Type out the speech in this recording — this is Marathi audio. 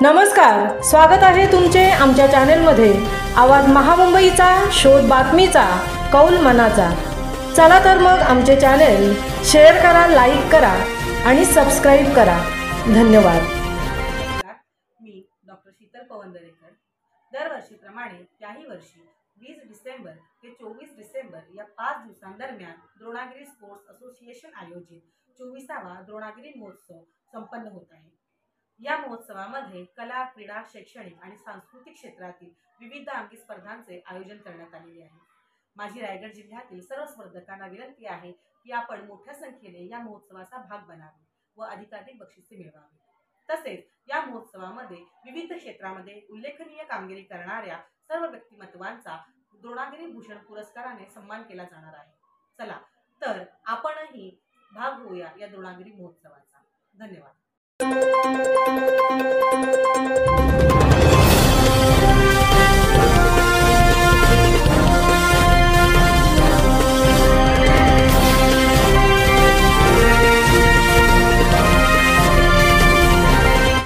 नमस्कार, स्वागत आहे तुमचे आमच्या चॅनेलमध्ये। आवाज महामुंबईचा, शोध बातमीचा, कौल मनाचा। चला तर मग आमचे चॅनेल शेअर करा, लाईक करा आणि सबस्क्राइब करा। धन्यवाद। मी डॉक्टर शीतल पवनदरेकर दरवर्षीप्रमाणे याही वर्षी 20 डिसेंबर ते 24 डिसेंबर या 5 दिवसांदरम्यान द्रोणागिरी स्पोर्ट्स असोसिएशन आयोजित 24वा द्रोणागिरी महोत्सव संपन्न होत आहे। या महोत्सवामध्ये कला, क्रीडा, शैक्षणिक आणि सांस्कृतिक क्षेत्रातील विविध अंगी स्पर्धांचे आयोजन करण्यात आलेले आहे। माझी रायगड जिल्ह्यातील सर्व स्पर्धकांना विनंती आहे की आपण मोठ्या संख्येने या महोत्सवाचा भाग बनावे व अधिकाधिक बक्षिसे मिळवावी। तसेच या महोत्सवामध्ये विविध क्षेत्रामध्ये उल्लेखनीय कामगिरी करणाऱ्या सर्व व्यक्तिमत्वांचा द्रोणागिरी भूषण पुरस्काराने सन्मान केला जाणार आहे। चला तर आपणही भाग होऊया या द्रोणागिरी महोत्सवाचा। धन्यवाद।